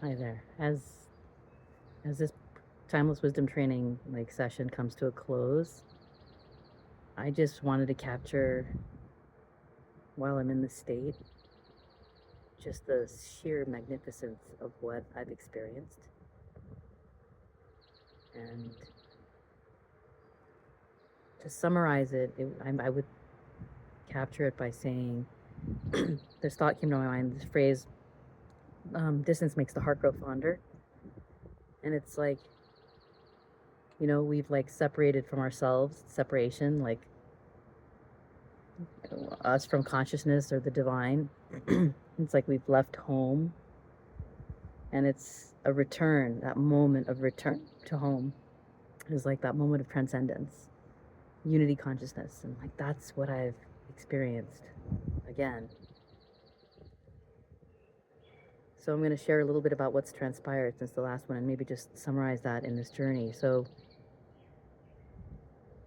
Hi there. As this timeless wisdom training session comes to a close, I just wanted to capture while I'm in this state just the sheer magnificence of what I've experienced. And to summarize I would capture it by saying this thought came to my mind, this phrase, distance makes the heart grow fonder. And it's like, we've separated from ourselves, separation, like us from consciousness or the divine. It's like we've left home, and it's a return. That moment of return to home is like that moment of transcendence, unity consciousness, and like that's what I've experienced again. So I'm going to share a little bit about what's transpired since the last one, and maybe just summarize that in this journey. So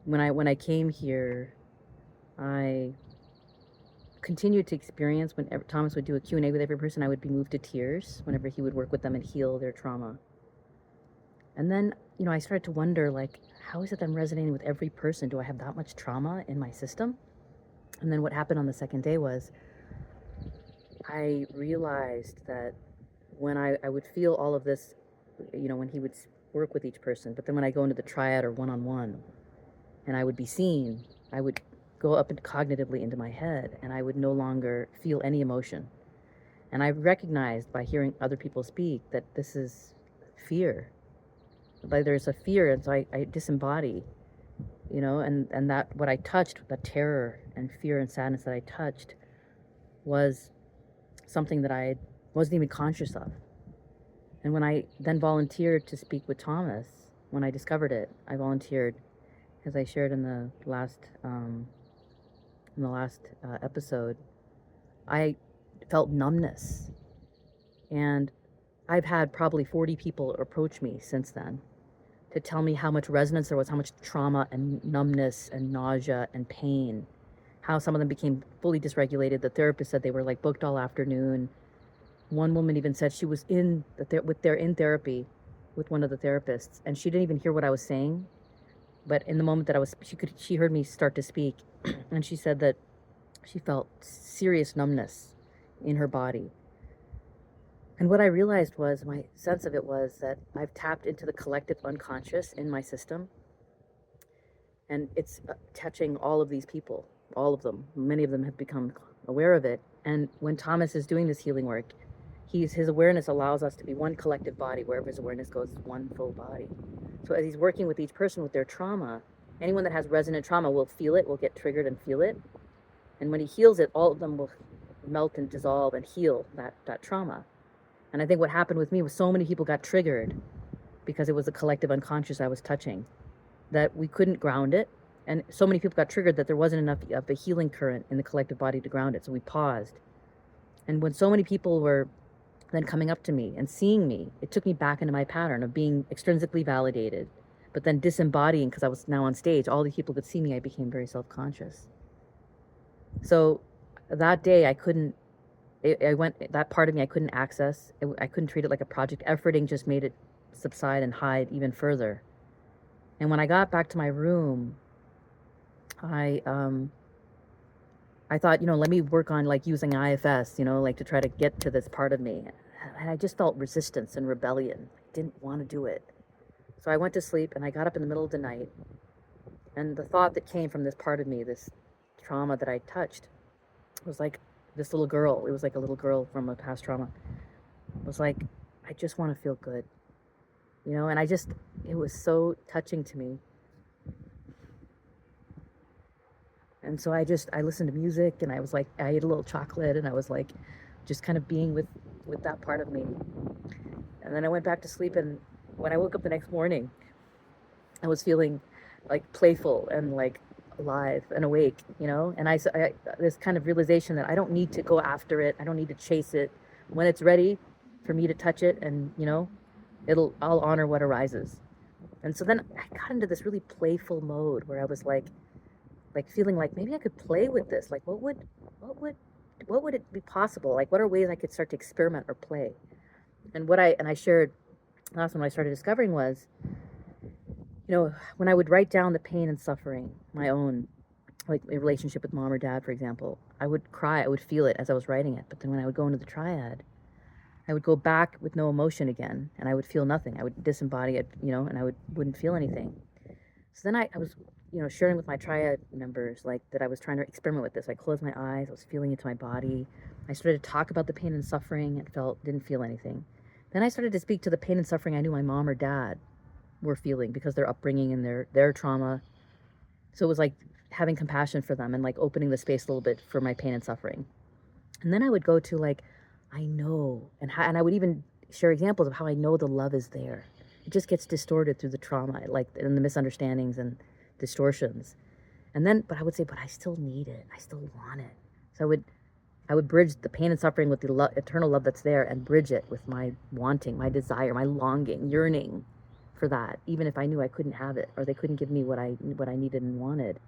when I came here, I continued to experience whenever Thomas would do a Q&A with every person, I would be moved to tears whenever he would work with them and heal their trauma. And then, I started to wonder, like, how is it that I'm resonating with every person? Do I have that much trauma in my system? And then what happened on the second day was I realized that when I would feel all of this, when he would work with each person, but then when I go into the triad or one-on-one and I would be seen, I would go up and cognitively into my head, and I would no longer feel any emotion. And I recognized by hearing other people speak that this is fear. Like there's a fear, and so I disembody, and that what I touched, the terror and fear and sadness that I touched, was something that I wasn't even conscious of. And when I then volunteered to speak with Thomas, when I discovered it, I volunteered, as I shared in the last episode. I felt numbness, and I've had probably 40 people approach me since then to tell me how much resonance there was, how much trauma and numbness and nausea and pain, how some of them became fully dysregulated. The therapist said they were like booked all afternoon. One woman even said she was in therapy with one of the therapists, and she didn't even hear what I was saying. But in the moment that she heard me start to speak, and she said that she felt serious numbness in her body. And what I realized was, my sense of it was that I've tapped into the collective unconscious in my system, and it's touching all of these people, all of them. Many of them have become aware of it. And when Thomas is doing this healing work, his awareness allows us to be one collective body. Wherever his awareness goes, one full body. So as he's working with each person with their trauma, anyone that has resonant trauma will feel it, will get triggered and feel it. And when he heals it, all of them will melt and dissolve and heal that trauma. And I think what happened with me was so many people got triggered because it was a collective unconscious I was touching, that we couldn't ground it. And so many people got triggered that there wasn't enough of a healing current in the collective body to ground it. So we paused. And when so many people were then coming up to me and seeing me, it took me back into my pattern of being extrinsically validated, but then disembodying, because I was now on stage. All the people could see me. I became very self-conscious. So that day I couldn't, that part of me I couldn't access. I couldn't treat it like a project. Efforting just made it subside and hide even further. And when I got back to my room, I thought, let me work on like using IFS, like to try to get to this part of me. And I just felt resistance and rebellion. I didn't want to do it. So I went to sleep, and I got up in the middle of the night, and the thought that came from this part of me, this trauma that I touched, was like this little girl. It was like a little girl from a past trauma. It was like, I just want to feel good, and it was so touching to me. And so I listened to music, and I was like, I ate a little chocolate, and I was like, just kind of being with that part of me. And then I went back to sleep, and when I woke up the next morning, I was feeling like playful and like alive and awake, and I this kind of realization that I don't need to go after it. I don't need to chase it. When it's ready for me to touch it, and I'll honor what arises. And so then I got into this really playful mode where I was like feeling like maybe I could play with this. Like what would it be possible? Like what are ways I could start to experiment or play? And I shared last one, what I started discovering was, when I would write down the pain and suffering, my own, like a relationship with mom or dad, for example, I would cry. I would feel it as I was writing it. But then when I would go into the triad, I would go back with no emotion again, and I would feel nothing. I would disembody it, and I wouldn't feel anything. So then I was, sharing with my triad members, like, that I was trying to experiment with this. I closed my eyes. I was feeling into my body. I started to talk about the pain and suffering and didn't feel anything. Then I started to speak to the pain and suffering I knew my mom or dad were feeling because their upbringing and their trauma. So it was like having compassion for them and like opening the space a little bit for my pain and suffering. And then I would go to like, I know, and I would even share examples of how I know the love is there. It just gets distorted through the trauma, like, and the misunderstandings and distortions. And then, but I would say, but I still need it. I still want it. So I would bridge the pain and suffering with the eternal love that's there, and bridge it with my wanting, my desire, my longing, yearning for that, even if I knew I couldn't have it, or they couldn't give me what I needed and wanted.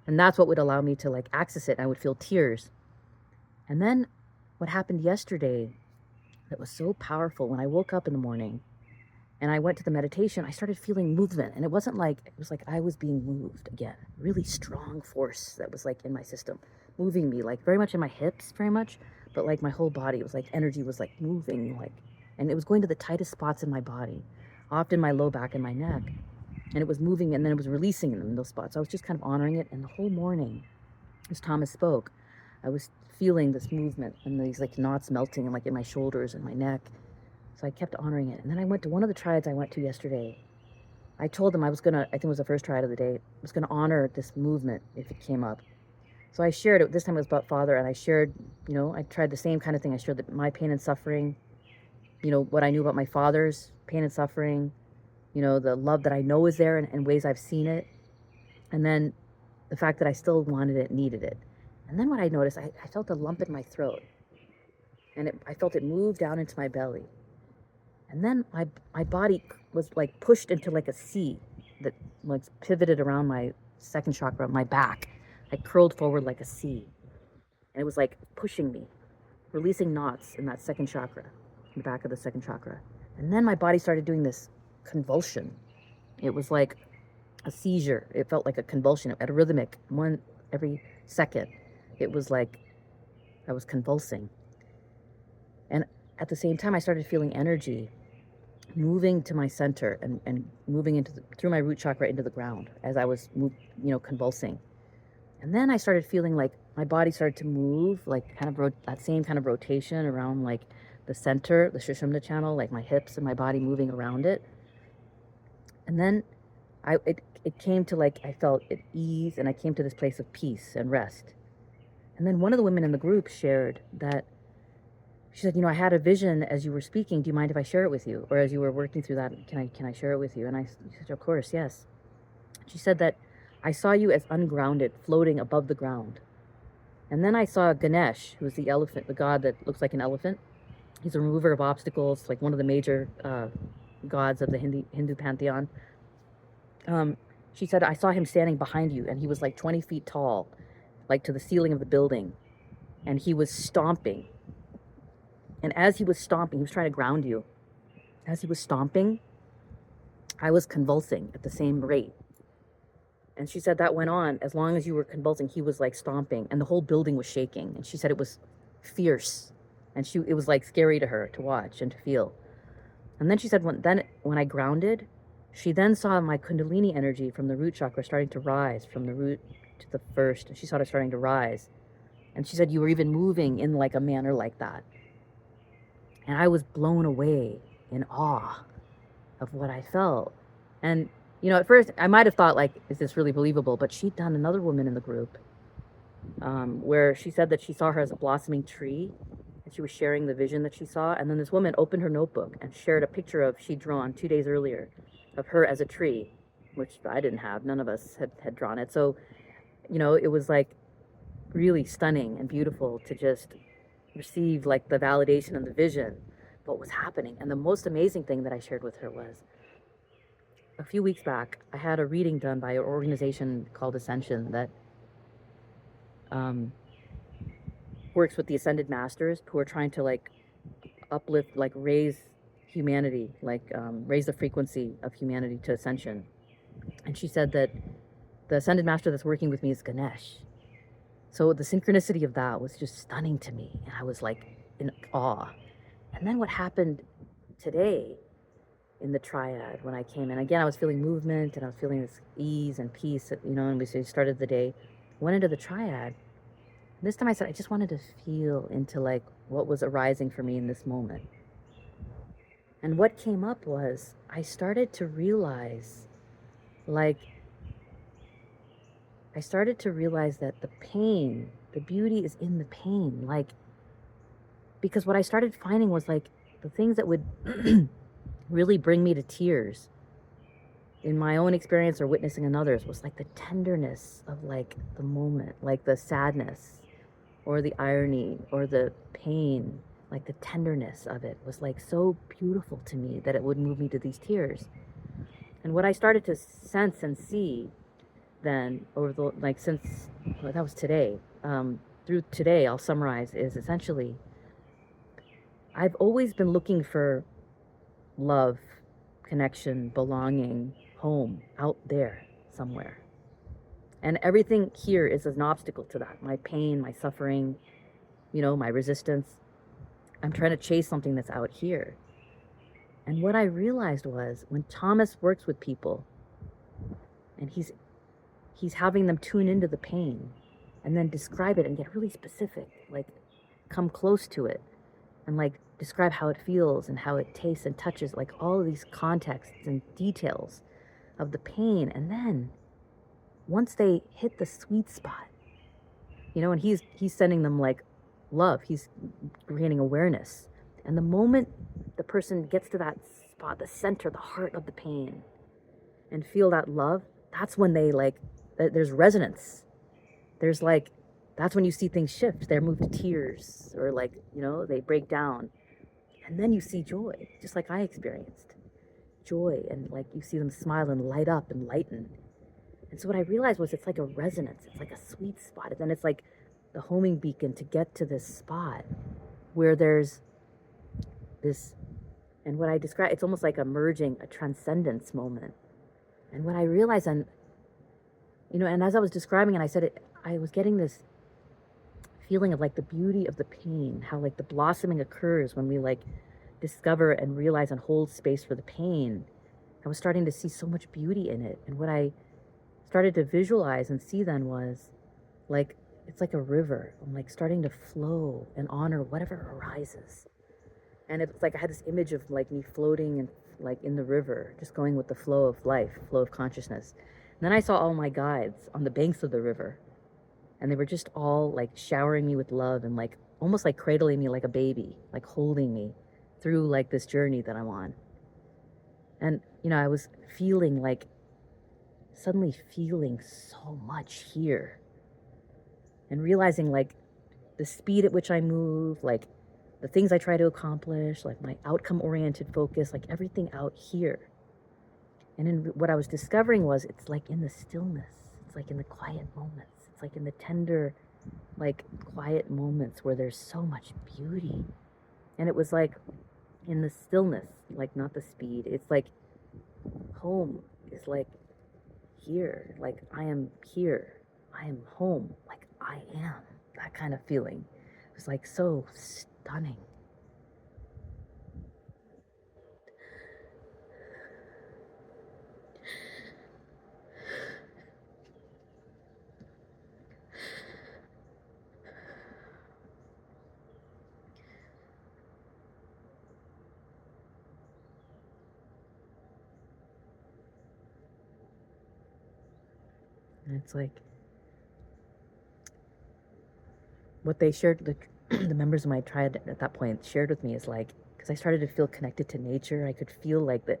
And that's what would allow me to like access it. And I would feel tears. And then what happened yesterday that was so powerful, when I woke up in the morning and I went to the meditation, I started feeling movement. And it was like I was being moved again. Really strong force that was like in my system, moving me, like very much in my hips, very much, but like my whole body. It was like energy was like moving, like, and it was going to the tightest spots in my body, often my low back and my neck. And it was moving, and then it was releasing in those spots. I was just kind of honoring it. And the whole morning, as Thomas spoke, I was feeling this movement and these like knots melting and like in my shoulders and my neck. So I kept honoring it. And then I went to one of the triads I went to yesterday. I told them I think it was the first triad of the day, I was going to honor this movement if it came up. So I shared it. This time it was about Father, and I shared, I tried the same kind of thing. I shared my pain and suffering, what I knew about my father's pain and suffering, the love that I know is there in ways I've seen it. And then the fact that I still wanted it, needed it. And then what I noticed, I felt a lump in my throat. And I felt it move down into my belly. And then my body was like pushed into like a C that like pivoted around my second chakra, my back. I curled forward like a C. And it was like pushing me, releasing knots in that second chakra, in the back of the second chakra. And then my body started doing this convulsion. It was like a seizure. It felt like a convulsion at a rhythmic one every second. It was like I was convulsing. And at the same time, I started feeling energy moving to my center and moving through my root chakra into the ground as I was, convulsing. And then I started feeling like my body started to move, like kind of that same kind of rotation around like the center, the Sushumna channel, like my hips and my body moving around it. And then it came to like, I felt at ease, and I came to this place of peace and rest. And then one of the women in the group shared that, she said, I had a vision as you were speaking. Do you mind if I share it with you? Or as you were working through that, can I share it with you? And I said, of course, yes. She said that I saw you as ungrounded, floating above the ground. And then I saw Ganesh, who is the elephant, the god that looks like an elephant. He's a remover of obstacles, like one of the major gods of the Hindu pantheon. She said, I saw him standing behind you, and he was like 20 feet tall, like to the ceiling of the building. And he was stomping. And as he was stomping, he was trying to ground you. As he was stomping, I was convulsing at the same rate. And she said that went on. As long as you were convulsing, he was like stomping, and the whole building was shaking. And she said it was fierce. And it was like scary to her to watch and to feel. And then she said, when I grounded, she then saw my Kundalini energy from the root chakra starting to rise from the root to the first. And she saw it starting to rise. And she said, you were even moving in like a manner like that. And I was blown away in awe of what I felt. And, at first I might have thought like, is this really believable? But she'd done another woman in the group where she said that she saw her as a blossoming tree, and she was sharing the vision that she saw. And then this woman opened her notebook and shared a picture she'd drawn 2 days earlier of her as a tree, which I didn't have. None of us had drawn it. So, it was like really stunning and beautiful to just receive like the validation and the vision, what was happening. And the most amazing thing that I shared with her was, a few weeks back, I had a reading done by an organization called Ascension that works with the Ascended Masters who are trying to like uplift, like raise humanity, like raise the frequency of humanity to ascension. And she said that the ascended master that's working with me is Ganesh. So the synchronicity of that was just stunning to me. And I was like in awe. And then what happened today in the triad when I came in, again, I was feeling movement and I was feeling this ease and peace, and we started the day, went into the triad. And this time I said, I just wanted to feel into like what was arising for me in this moment. And what came up was I started to realize that the pain, the beauty is in the pain. Like, because what I started finding was like the things that would really bring me to tears in my own experience or witnessing another's was like the tenderness of like the moment, like the sadness or the irony or the pain, like the tenderness of it was like so beautiful to me that it would move me to these tears. And what I started to sense and see then over the, like since, well, that was today, through today, I'll summarize, is essentially, I've always been looking for love, connection, belonging, home, out there somewhere. And everything here is an obstacle to that. My pain, my suffering, my resistance. I'm trying to chase something that's out here. And what I realized was when Thomas works with people and he's having them tune into the pain and then describe it and get really specific, like come close to it and like describe how it feels and how it tastes and touches, like all of these contexts and details of the pain. And then once they hit the sweet spot, and he's sending them like love, he's creating awareness. And the moment the person gets to that spot, the center, the heart of the pain, and feel that love, that's when they like, there's resonance. There's like, that's when you see things shift. They're moved to tears or like, they break down. And then you see joy, just like I experienced. Joy, and like you see them smile and light up and lighten. And so what I realized was it's like a resonance. It's like a sweet spot. And then it's like the homing beacon to get to this spot where there's this, and what I describe, it's almost like a merging, a transcendence moment. And what I realized, and as I was describing it, I said it, I was getting this feeling of like the beauty of the pain, how like the blossoming occurs when we like discover and realize and hold space for the pain. I was starting to see so much beauty in it. And what I started to visualize and see then was like, it's like a river. I'm like starting to flow and honor whatever arises. And it's like I had this image of like me floating and like in the river, just going with the flow of life, flow of consciousness. And then I saw all my guides on the banks of the river. And they were just all like showering me with love and like almost like cradling me like a baby, like holding me through like this journey that I'm on. And, I was feeling like, suddenly feeling so much here. And realizing like the speed at which I move, like the things I try to accomplish, like my outcome-oriented focus, like everything out here. And in what I was discovering was it's like in the stillness, it's like in the quiet moments. It's like in the tender, like quiet moments where there's so much beauty. And it was like in the stillness, like not the speed. It's like home is like here, like I am here. I am home, like I am. That kind of feeling. It was like so stunning. And it's like what they shared, the members of my tribe at that point shared with me is like, because I started to feel connected to nature. I could feel like the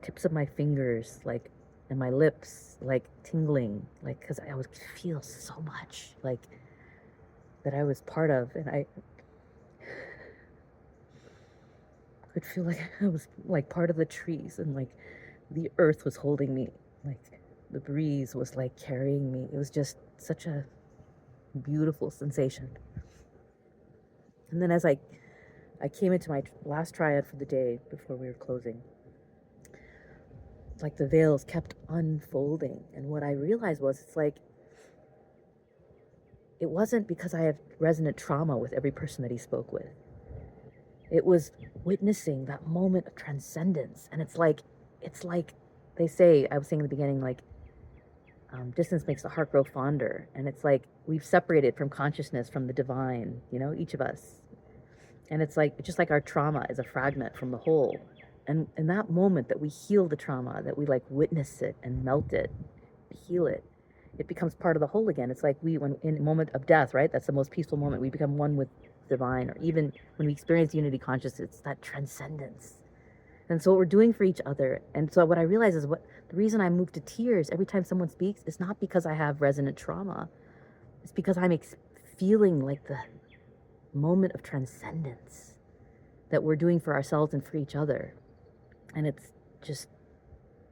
tips of my fingers, like, and my lips, like tingling, like, because I would feel so much, like, that I was part of. And I could feel like I was like part of the trees and like the earth was holding me, like the breeze was like carrying me. It was just such a beautiful sensation. And then as I I came into my last triad for the day before we were closing. It's like the veils kept unfolding. And what I realized was, it's like, it wasn't because I have resonant trauma with every person that he spoke with. It was witnessing that moment of transcendence. And it's like they say, I was saying in the beginning, like, distance makes the heart grow fonder. And it's like we've separated from consciousness, from the divine, each of us. And it's like, just like our trauma is a fragment from the whole. And in that moment that we heal the trauma, that we like witness it and melt it, heal it, it becomes part of the whole again. It's like when in a moment of death, right? That's the most peaceful moment. We become one with divine, or even when we experience unity consciousness, it's that transcendence. And so what we're doing for each other. And so what I realize is the reason I move to tears every time someone speaks is not because I have resonant trauma. It's because I'm feeling like the moment of transcendence that we're doing for ourselves and for each other. And it's just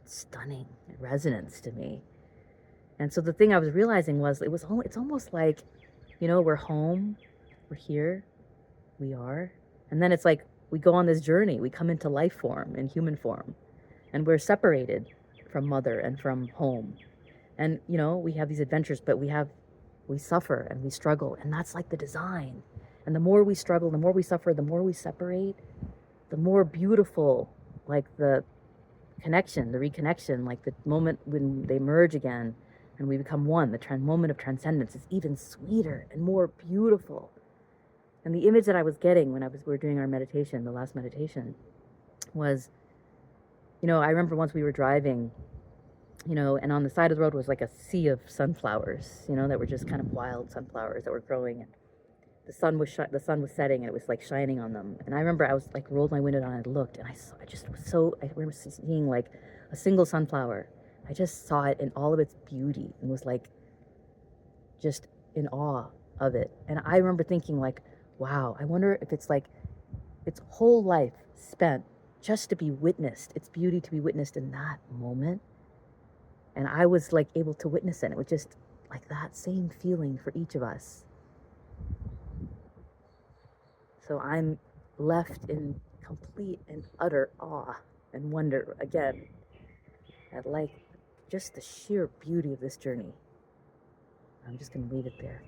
stunning resonance to me. And so the thing I was realizing was, it's almost like, we're home, we're here, we are. And then it's like we go on this journey, we come into life form, in human form, and we're separated from mother and from home. And, we have these adventures, but we suffer and we struggle, and that's like the design. And the more we struggle, the more we suffer, the more we separate, the more beautiful, like the connection, the reconnection, like the moment when they merge again and we become one, the moment of transcendence is even sweeter and more beautiful. And the image that I was getting when we were doing our meditation, the last meditation, was, I remember once we were driving, and on the side of the road was like a sea of sunflowers, that were just kind of wild sunflowers that were growing. And the sun was setting, and it was like shining on them. And I remember I was like rolled my window down and I looked, and I remember seeing like a single sunflower. I just saw it in all of its beauty and was like just in awe of it. And I remember thinking, like, wow, I wonder if it's like its whole life spent just to be witnessed, its beauty to be witnessed in that moment. And I was like able to witness it. It was just like that same feeling for each of us. So I'm left in complete and utter awe and wonder again at like just the sheer beauty of this journey. I'm just going to leave it there.